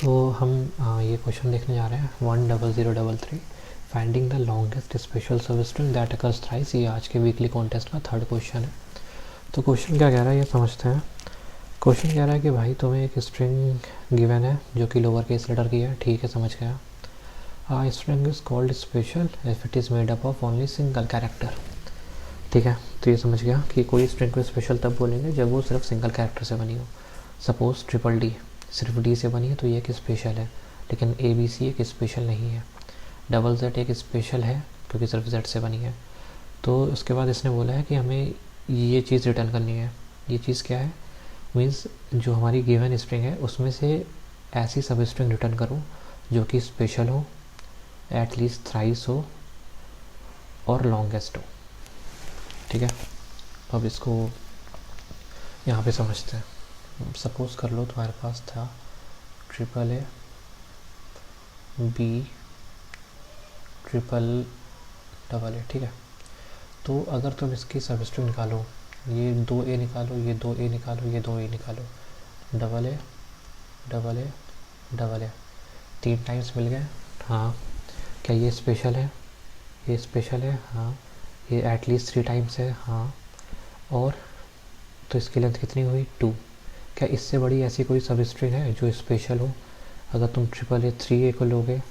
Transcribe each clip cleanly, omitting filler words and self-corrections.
तो हम ये क्वेश्चन देखने जा रहे हैं 10033 फाइंडिंग द लॉन्गेस्ट स्पेशल सब स्ट्रिंग दैट अकर्स थ्राइस। ये आज के वीकली कॉन्टेस्ट का थर्ड क्वेश्चन है। तो क्वेश्चन क्या कह रहा है ये समझते हैं। क्वेश्चन कह रहा है कि भाई तुम्हें एक स्ट्रिंग गिवन है जो कि लोअर केस लेटर की है, ठीक है, समझ गया। String is called special if it is made up of only single character, ठीक है। तो ये समझ गया कि कोई स्ट्रिंग को स्पेशल तब बोलेंगे जब वो सिर्फ सिंगल कैरेक्टर से बनी हो। सपोज ट्रिपल डी सिर्फ डी से बनी है तो ये एक स्पेशल है, लेकिन ए बी सी एक स्पेशल नहीं है। डबल जेड एक स्पेशल है क्योंकि सिर्फ जेड से बनी है। तो उसके बाद इसने बोला है कि हमें ये चीज़ रिटर्न करनी है। ये चीज़ क्या है, मीन्स जो हमारी गिवन स्ट्रिंग है उसमें से ऐसी सब स्ट्रिंग रिटर्न करो जो कि स्पेशल हो, एटलीस्ट थ्राइस हो और लॉन्गेस्ट हो, ठीक है। अब इसको यहाँ पे समझते हैं। सपोज़ कर लो तुम्हारे पास था triple A B triple double A, ठीक है। तो अगर तुम इसकी सब स्ट्रिंग निकालो, ये 2a निकालो, ये 2a निकालो, ये 2a निकालो, double A double A double A, 3 times मिल गए। हाँ, क्या ये स्पेशल है? ये स्पेशल है, हाँ। ये एटलीस्ट 3 टाइम्स है, हाँ। और तो इसकी लेंथ कितनी हुई? 2। क्या इससे बड़ी ऐसी कोई सब स्ट्रिंग है जो स्पेशल हो? अगर तुम ट्रिपल ए 3a को लोगे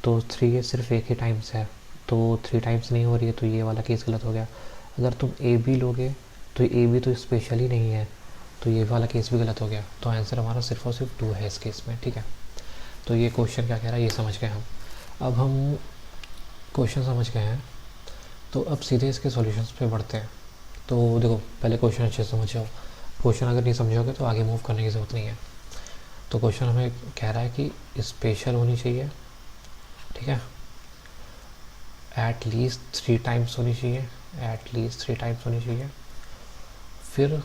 तो 3a सिर्फ एक ही टाइम्स है, तो 3 टाइम्स नहीं हो रही है, तो ये वाला केस गलत हो गया। अगर तुम ए बी लोगे तो ए बी तो स्पेशल ही नहीं है, तो ये वाला केस भी गलत हो गया। तो आंसर हमारा सिर्फ और सिर्फ 2 है इस केस में, ठीक है। तो ये क्वेश्चन क्या कह रहा है ये समझ गए हम। अब हम क्वेश्चन समझ गए हैं तो अब सीधे इसके सॉल्यूशंस पे बढ़ते हैं। तो देखो, पहले क्वेश्चन अच्छे से समझ जाओ। क्वेश्चन अगर नहीं समझोगे तो आगे मूव करने की ज़रूरत नहीं है। तो क्वेश्चन हमें कह रहा है कि स्पेशल होनी चाहिए, ठीक है, एटलीस्ट 3 टाइम्स होनी चाहिए, एटलीस्ट 3 टाइम्स होनी चाहिए। फिर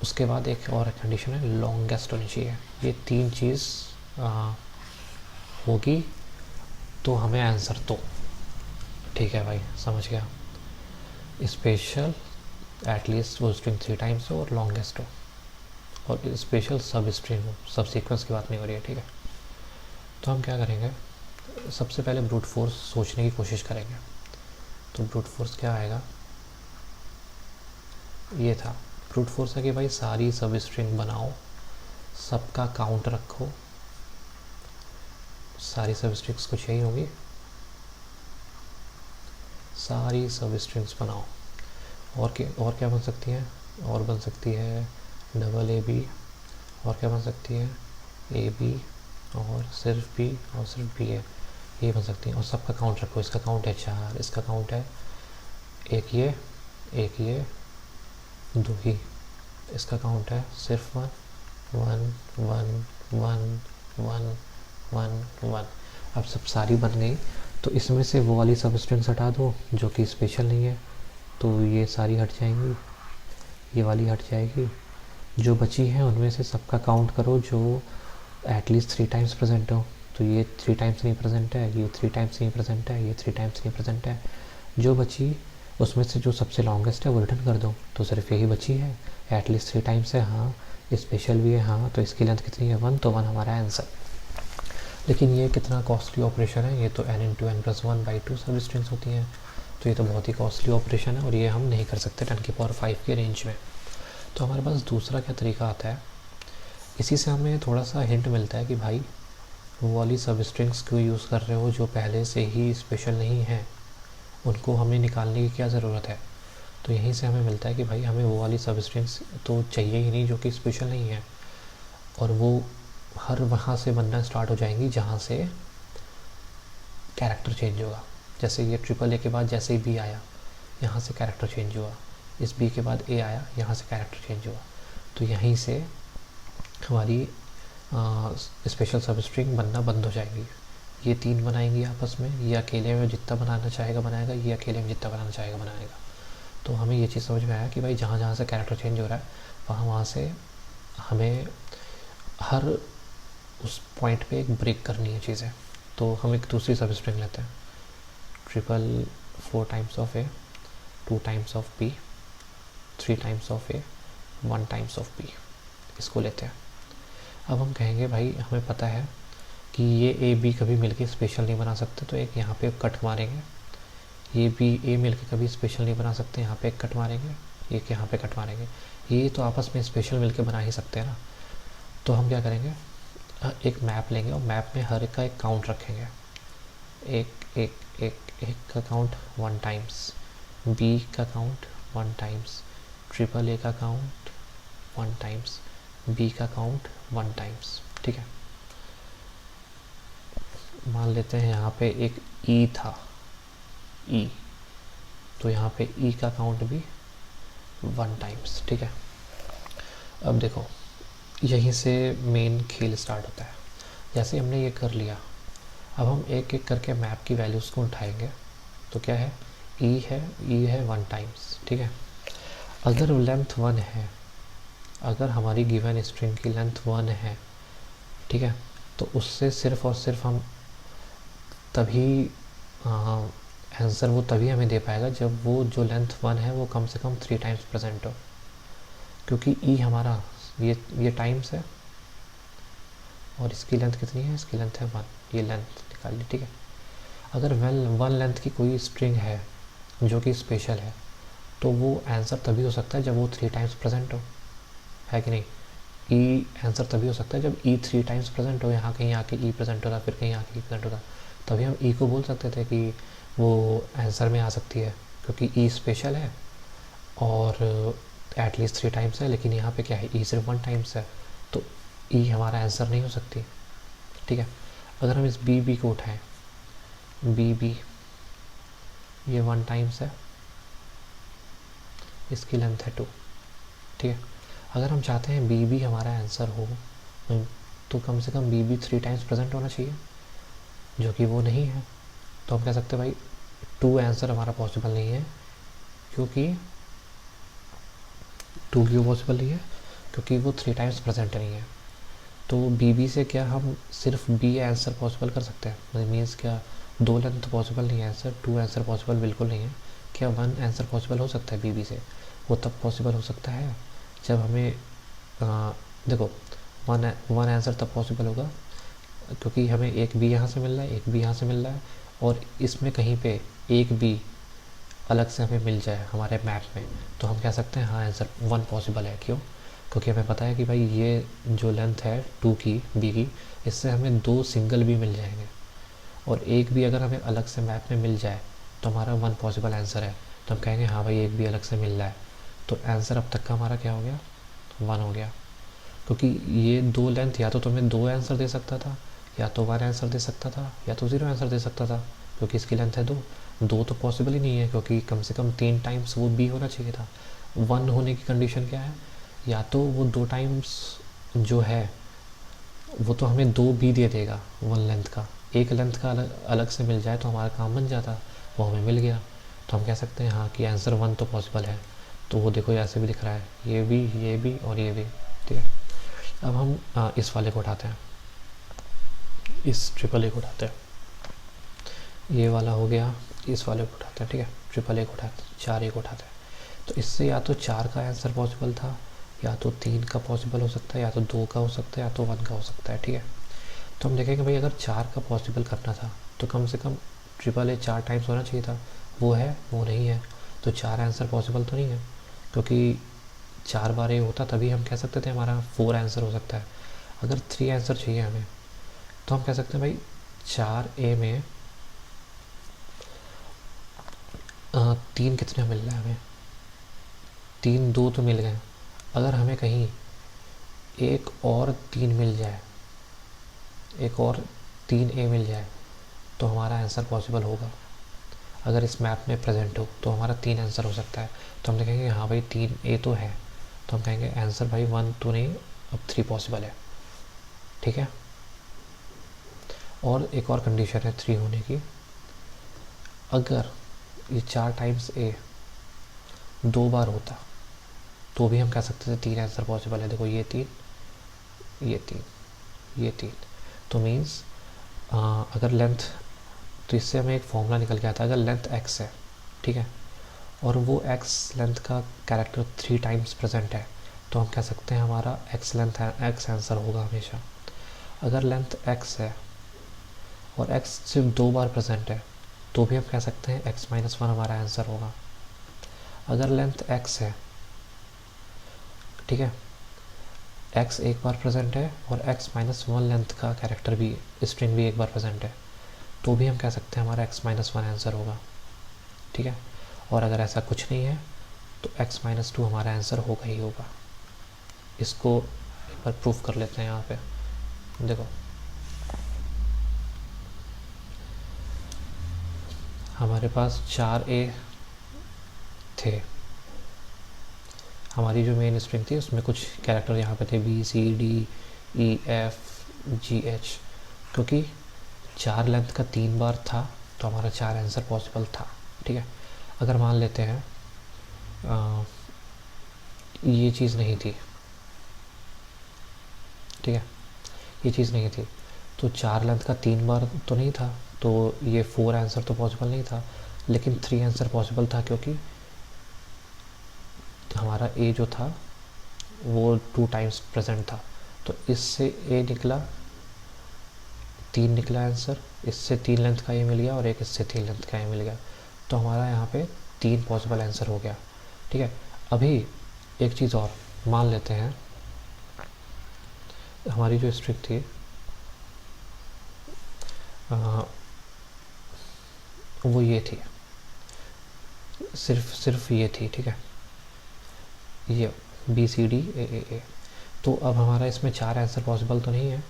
उसके बाद एक और कंडीशन है, लॉन्गेस्ट होनी चाहिए। ये 3 चीज़ होगी तो हमें आंसर दो, ठीक है भाई, समझ गया। स्पेशल एटलीस्ट वो स्ट्रिंग 3 टाइम्स हो और लॉन्गेस्ट हो, और स्पेशल सब स्ट्रिंग हो, सब सीक्वेंस की बात नहीं हो रही है, ठीक है। तो हम क्या करेंगे, सबसे पहले ब्रूट फोर्स सोचने की कोशिश करेंगे। तो ब्रूट फोर्स क्या आएगा, ये था ब्रूट फोर्स है कि भाई सारी सब स्ट्रिंग बनाओ, सबका काउंट रखो, सारी सब स्ट्रिंग्स कुछ यही होंगी, सारी सब स्ट्रिंग्स बनाओ। और क्या बन सकती है, और बन सकती है डबल ए बी, और क्या बन सकती है ए बी और सिर्फ बी है, ये बन सकती है। और सबका काउंट रखो, इसका काउंट है 4, इसका काउंट है एक ये 2 ही, इसका काउंट है सिर्फ 1 1 1 1 1 1 1। अब सब सारी बन गई तो इसमें से वो वाली सब स्ट्रिंग्स हटा दो जो कि स्पेशल नहीं है, तो ये सारी हट जाएंगी, ये वाली हट जाएगी। जो बची है उनमें से सबका काउंट करो जो एटलीस्ट 3 टाइम्स प्रेजेंट हो, तो ये 3 टाइम्स नहीं प्रेजेंट है, ये 3 टाइम्स नहीं प्रेजेंट है, ये 3 टाइम्स नहीं प्रेजेंट है। जो बची उसमें से जो सबसे लॉन्गेस्ट है वो रिटर्न कर दो, तो सिर्फ यही बची है, एटलीस्ट 3 टाइम्स है, हाँ, स्पेशल भी है, हाँ। तो इसकी लेंथ कितनी है? 1, तो 1 हमारा आंसर। लेकिन ये कितना कॉस्टली ऑपरेशन है, ये तो n×n+1/2 सब स्ट्रिंग्स होती हैं, तो ये तो बहुत ही कॉस्टली ऑपरेशन है और ये हम नहीं कर सकते 10⁵ के रेंज में। तो हमारे पास दूसरा क्या तरीका आता है, इसी से हमें थोड़ा सा हिंट मिलता है कि भाई वो वाली सब स्ट्रिंग्स क्यों यूज़ कर रहे हो जो पहले से ही स्पेशल नहीं है, उनको हमें निकालने की क्या ज़रूरत है। तो यहीं से हमें मिलता है कि भाई हमें वो वाली सब स्ट्रिंग्स तो चाहिए ही नहीं जो कि स्पेशल नहीं है, और वो हर वहाँ से बनना स्टार्ट हो जाएंगी जहाँ से कैरेक्टर चेंज होगा। जैसे ये ट्रिपल ए के बाद जैसे ही बी आया, यहाँ से कैरेक्टर चेंज हुआ, इस बी के बाद ए आया, यहाँ से कैरेक्टर चेंज हुआ। तो यहीं से हमारी स्पेशल सब स्ट्रिंग बनना बंद हो जाएगी। ये 3 बनाएंगी आपस में, ये अकेले में जितना बनाना चाहेगा बनाएगा, ये अकेले में जितना बनाना चाहेगा बनाएगा। तो हमें ये चीज़ समझ में आया कि भाई जहाँ जहाँ से कैरेक्टर चेंज हो रहा है वहाँ से हमें हर उस पॉइंट पे एक ब्रेक करनी है चीज़ें। तो हम एक दूसरी सब स्ट्रिंग लेते हैं, triple 4 times of A, 2 times of B, 3 times of A, 1 times of B, इसको लेते हैं। अब हम कहेंगे भाई हमें पता है कि ये ए बी कभी मिलके स्पेशल नहीं बना सकते, तो एक यहाँ पे कट मारेंगे। ये बी ए मिलके कभी स्पेशल नहीं बना सकते, यहाँ पे एक कट मारेंगे, एक यहाँ पे कट मारेंगे। ये तो आपस में स्पेशल मिलके बना ही सकते हैं ना। तो हम क्या करेंगे, एक मैप लेंगे और मैप में हर एक का एक काउंट रखेंगे। एक एक एक एक का काउंट 1 टाइम्स, बी का काउंट 1 टाइम्स, ट्रिपल ए का काउंट 1 टाइम्स, बी का काउंट 1 टाइम्स। ठीक है, मान लेते हैं यहाँ पे एक ई था, ई, तो यहाँ पे ई का काउंट भी 1 टाइम्स। ठीक है, अब देखो यहीं से मेन खेल स्टार्ट होता है। जैसे हमने ये कर लिया, अब हम एक एक करके मैप की वैल्यूज़ को उठाएंगे। तो क्या है, ई है 1 टाइम्स। ठीक है, अगर लेंथ 1 है, अगर हमारी गिवन स्ट्रिंग की लेंथ 1 है, ठीक है, तो उससे सिर्फ और सिर्फ हम तभी आंसर वो तभी हमें दे पाएगा जब वो जो लेंथ 1 है वो कम से कम 3 टाइम्स प्रेजेंट हो। क्योंकि ई हमारा ये टाइम्स है और इसकी लेंथ कितनी है, इसकी लेंथ है 1, ये लेंथ निकाल ली। ठीक है, अगर वन लेंथ की कोई स्ट्रिंग है जो कि स्पेशल है, तो वो आंसर तभी हो सकता है जब वो 3 टाइम्स प्रेजेंट हो, है कि नहीं। ई आंसर तभी हो सकता है जब ई 3 टाइम्स प्रेजेंट हो, यहाँ कहीं आके ई प्रेजेंट होता, फिर कहीं आके ई प्रेजेंट होता, तभी हम ई को बोल सकते थे कि वो आंसर में आ सकती है, क्योंकि ई स्पेशल है और एटलीस्ट 3 टाइम्स है। लेकिन यहाँ पे क्या है, ई सिर्फ 1 टाइम्स है, तो ई हमारा आंसर नहीं हो सकती। ठीक है, अगर हम इस बी को उठाएं, बी ये 1 टाइम्स है, इसकी लेंथ है 2। ठीक है, अगर हम चाहते हैं बी हमारा आंसर हो, तो कम से कम बी 3 टाइम्स प्रेजेंट होना चाहिए, जो कि वो नहीं है। तो हम कह सकते हैं भाई 2 आंसर हमारा पॉसिबल नहीं है, क्योंकि 2 क्यों पॉसिबल नहीं है, क्योंकि वो 3 टाइम्स प्रेजेंट नहीं है। तो बी से क्या हम सिर्फ बी आंसर पॉसिबल कर सकते हैं, मीन्स क्या 2 लेंथ तो पॉसिबल नहीं है आंसर, 2 आंसर पॉसिबल बिल्कुल नहीं है। क्या 1 आंसर पॉसिबल हो सकता है बी से, वो तब पॉसिबल हो सकता है जब हमें देखो वन आंसर तब पॉसिबल होगा क्योंकि हमें एक बी यहाँ से मिल रहा है, एक बी यहाँ से मिल रहा है, और इसमें कहीं पे एक बी अलग से हमें मिल जाए हमारे मैप में, तो हम कह सकते हैं हाँ आंसर 1 पॉसिबल है। क्यों, क्योंकि हमें पता है कि भाई ये जो लेंथ है 2 की बी की, इससे हमें 2 सिंगल भी मिल जाएंगे, और एक भी अगर हमें अलग से मैप में मिल जाए तो हमारा 1 पॉसिबल आंसर है। तो हम कहेंगे हाँ भाई एक भी अलग से मिल रहा है, तो आंसर अब तक का हमारा क्या हो गया, 1 हो गया। क्योंकि ये 2 लेंथ या तो तुम्हें 2 आंसर दे सकता था, या तो 1 आंसर दे सकता था, या तो 0 आंसर दे सकता था, क्योंकि इसकी लेंथ है 2 तो पॉसिबल ही नहीं है, क्योंकि कम से कम 3 टाइम्स वो बी होना चाहिए था। 1 होने की कंडीशन क्या है, या तो वो 2 टाइम्स जो है वो तो हमें 2 बी दे देगा 1 लेंथ का, एक लेंथ का अलग से मिल जाए तो हमारा काम बन जाता, वो हमें मिल गया। तो हम कह सकते हैं हाँ कि आंसर 1 तो पॉसिबल है। तो वो देखो ऐसे भी दिख रहा है, ये भी और ये भी। ठीक है, अब हम इस वाले को उठाते हैं, इस ट्रिपल ए को उठाते हैं, ये वाला हो गया, इस वाले को उठाते हैं। ठीक है, ट्रिपल ए को उठाते हैं, 4 ए को उठाते हैं। तो इससे या तो 4 का आंसर पॉसिबल था, या तो 3 का पॉसिबल हो सकता है, या तो 2 का हो सकता है, या तो 1 का हो सकता है। ठीक है, तो हम देखेंगे भाई अगर 4 का पॉसिबल करना था तो कम से कम ट्रिपल ए 4 टाइम्स होना चाहिए था, वो है, वो नहीं है, तो 4 आंसर पॉसिबल तो नहीं है, क्योंकि 4 बार ए होता तभी हम कह सकते थे हमारा 4 आंसर हो सकता है। अगर 3 आंसर चाहिए हमें, तो हम कह सकते हैं भाई 4 ए में 3 कितने मिल रहा है हमें, 3 2 तो मिल गए। अगर हमें कहीं एक और 3 मिल जाए, एक और 3 ए मिल जाए, तो हमारा आंसर पॉसिबल होगा। अगर इस मैप में प्रेजेंट हो तो हमारा 3 आंसर हो सकता है। तो हम देखेंगे हाँ भाई 3 ए तो है, तो हम कहेंगे आंसर भाई 1 तो नहीं, अब 3 पॉसिबल है। ठीक है, और एक और कंडीशन है 3 होने की, अगर ये 4 टाइम्स ए 2 बार होता तो भी हम कह सकते थे 3 आंसर पॉसिबल है। देखो ये 3, ये 3, ये 3, तो मीन्स अगर लेंथ, तो इससे हमें एक फॉर्मूला निकल के आता है, अगर लेंथ x है, ठीक है, और वो x लेंथ का कैरेक्टर 3 टाइम्स प्रेजेंट है, तो हम कह सकते हैं हमारा एक्स लेंथ एक्स आंसर होगा हमेशा। अगर लेंथ एक्स है और एक्स सिर्फ 2 बार प्रेजेंट है तो भी हम कह सकते हैं x माइनस वन हमारा आंसर होगा। अगर लेंथ x है, ठीक है, x एक बार प्रेजेंट है और x माइनस वन लेंथ का कैरेक्टर भी, स्ट्रिंग भी एक बार प्रेजेंट है, तो भी हम कह सकते हैं हमारा x माइनस वन आंसर होगा, ठीक है। और अगर ऐसा कुछ नहीं है तो x माइनस टू हमारा आंसर होगा ही होगा। इसको एक बार प्रूफ कर लेते हैं यहाँ पे। देखो हमारे पास 4a थे, हमारी जो मेन स्ट्रिंग थी उसमें कुछ कैरेक्टर यहाँ पे थे B C D E F G H. क्योंकि 4 लेंथ का 3 बार था तो हमारा 4 आंसर पॉसिबल था, ठीक है। अगर मान लेते हैं ये चीज़ नहीं थी, ठीक है, ये चीज़ नहीं थी, तो 4 लेंथ का 3 बार तो नहीं था, तो ये 4 आंसर तो पॉसिबल नहीं था, लेकिन 3 आंसर पॉसिबल था क्योंकि हमारा ए जो था वो 2 टाइम्स प्रेजेंट था। तो इससे ए निकला 3 निकला आंसर, इससे 3 लेंथ का ए मिल गया और एक इससे 3 लेंथ का ए मिल गया, तो हमारा यहाँ पे 3 पॉसिबल आंसर हो गया, ठीक है। अभी एक चीज़ और मान लेते हैं, हमारी जो स्ट्रिंग थी वो ये थी, सिर्फ ये थी, ठीक है, ये बी सी डी ए। तो अब हमारा इसमें 4 आंसर पॉसिबल तो नहीं है,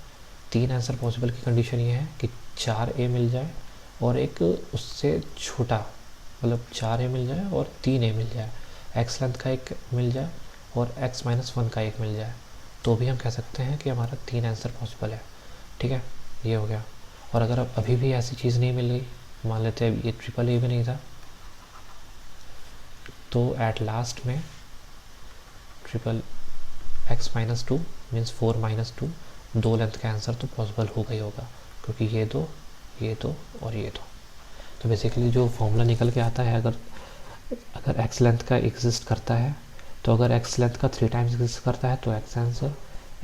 3 आंसर पॉसिबल की कंडीशन ये है कि 4 ए मिल जाए और एक उससे छोटा, मतलब 4 ए मिल जाए और 3 ए मिल जाए, एक्स लेंथ का एक मिल जाए और एक्स माइनस वन का एक मिल जाए, तो भी हम कह सकते हैं कि हमारा 3 आंसर पॉसिबल है, ठीक है। ये हो गया। और अगर अब अभी भी ऐसी चीज़ नहीं मिल रही, मान लेते हैं ये ट्रिपल ए भी नहीं था, तो एट लास्ट में triple x minus two means 4 minus two, 2 length का आंसर तो पॉसिबल होगा ही होगा, क्योंकि ये दो और ये दो। तो बेसिकली जो फॉर्मूला निकल के आता है, अगर एक्स लेंथ का एग्जिस्ट करता है, तो अगर एक्स लेंथ का 3 टाइम्स एग्जिस्ट करता है तो एक्स आंसर,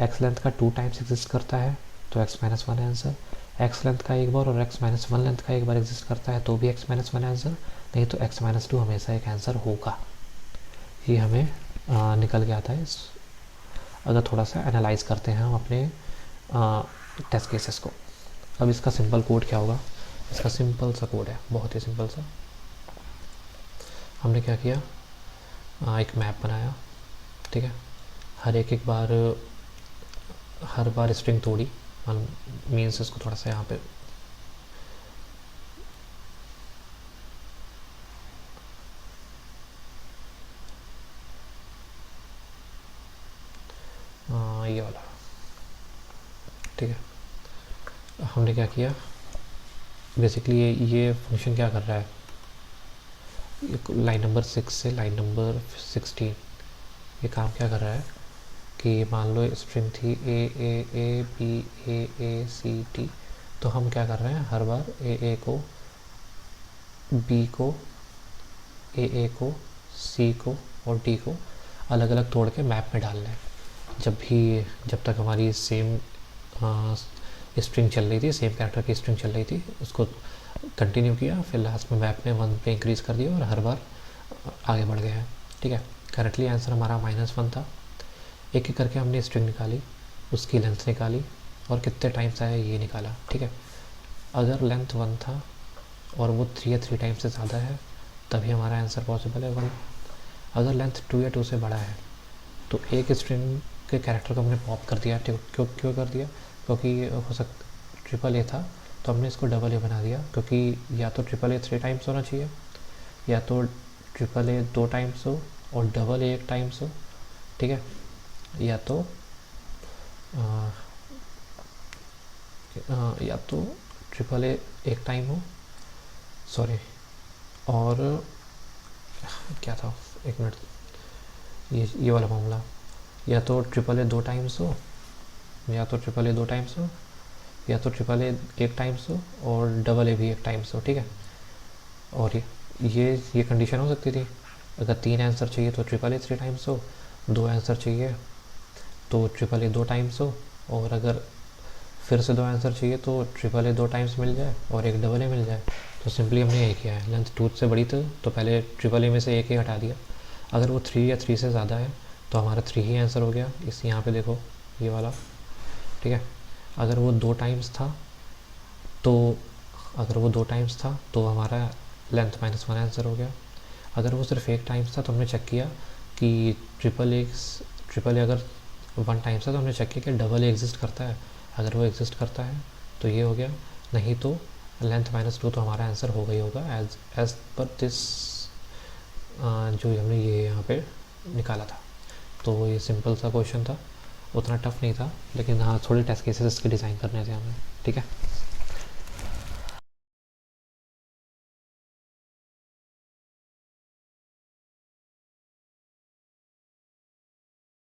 एक्स लेंथ का 2 टाइम्स एग्जिस्ट करता है तो x minus one answer, x length का एक बार और एक्स माइनस वन लेंथ का एक बार एग्जिस्ट करता है तो भी एक्स माइनस वन आंसर, नहीं तो एक्स माइनस टू हमेशा एक आंसर होगा। ये हमें निकल के आता है अगर थोड़ा सा एनालाइज करते हैं हम अपने टेस्ट केसेस को। अब इसका सिंपल कोड क्या होगा, इसका सिंपल सा कोड है, बहुत ही सिंपल सा। हमने क्या किया, एक मैप बनाया, ठीक है, हर बार स्ट्रिंग तोड़ी, मीन्स इसको थोड़ा सा यहाँ पे ये वाला, ठीक है। हमने क्या किया, बेसिकली ये फंक्शन क्या कर रहा है, लाइन नंबर 6 से लाइन नंबर 16 ये काम क्या कर रहा है कि मान लो स्ट्रिंग थी A B A C T, तो हम क्या कर रहे हैं, हर बार ए को, बी को, ए को, सी को और डी को अलग अलग तोड़ के मैप में डाल रहे हैं। जब तक हमारी सेम स्ट्रिंग चल रही थी, सेम कैरेक्टर की स्ट्रिंग चल रही थी, उसको कंटिन्यू किया, फिर लास्ट में मैप ने 1 पे इंक्रीज़ कर दिया और हर बार आगे बढ़ गया है, ठीक है। करंटली आंसर हमारा -1 था। एक एक करके हमने स्ट्रिंग निकाली, उसकी लेंथ निकाली और कितने टाइम्स आया ये निकाला, ठीक है। अगर लेंथ 1 था और वो 3 या 3 टाइम्स से ज़्यादा है तभी हमारा आंसर पॉसिबल है 1। अगर लेंथ 2 या 2 से बड़ा है तो एक स्ट्रिंग के कैरेक्टर को हमने पॉप कर दिया, क्यों कर दिया, क्योंकि हो सकता ट्रिपल ए था तो हमने इसको डबल ए बना दिया, क्योंकि या तो ट्रिपल ए 3 टाइम्स होना चाहिए, या तो ट्रिपल ए 2 टाइम्स हो और डबल ए 1 टाइम्स हो, ठीक है, या तो ट्रिपल ए 1 टाइम हो, सॉरी, और क्या था, 1 मिनट, ये वाला मामला, या तो ट्रिपल ए 2 टाइम्स हो, या तो ट्रिपल ए 2 टाइम्स हो, या तो ट्रिपल ए 1 टाइम्स हो और डबल ए भी 1 टाइम्स हो, ठीक है। और ये कंडीशन हो सकती थी, अगर 3 आंसर चाहिए तो ट्रिपल ए 3 टाइम्स हो दो आंसर चाहिए तो ट्रिपल ए दो टाइम्स हो, और अगर फिर से दो आंसर चाहिए तो ट्रिपल ए दो टाइम्स मिल जाए और एक डबल ए मिल जाए। तो सिंपली हमने ये किया है, लेंथ 2 से बड़ी थी तो पहले ट्रिपल ए में से एक ही हटा दिया। अगर वो 3 या 3 से ज़्यादा है तो हमारा 3 ही आंसर हो गया। इस यहाँ पे देखो ये वाला, ठीक है। अगर वो दो टाइम्स था तो हमारा लेंथ -1 आंसर हो गया। अगर वो सिर्फ एक टाइम्स था तो हमने चेक किया कि ट्रिपल ए अगर 1 टाइम्स था तो हमने चेक किया कि डबल ए एग्जिस्ट करता है। अगर वो एग्जिस्ट करता है तो ये हो गया, नहीं तो लेंथ -2 तो हमारा आंसर होगा ही होगा एज पर दिस जो हमने ये यहाँ पे निकाला था। तो ये सिंपल सा क्वेश्चन था, उतना टफ नहीं था, लेकिन हाँ थोड़े टेस्ट केसेस इसके डिज़ाइन करने थे हमें, ठीक है।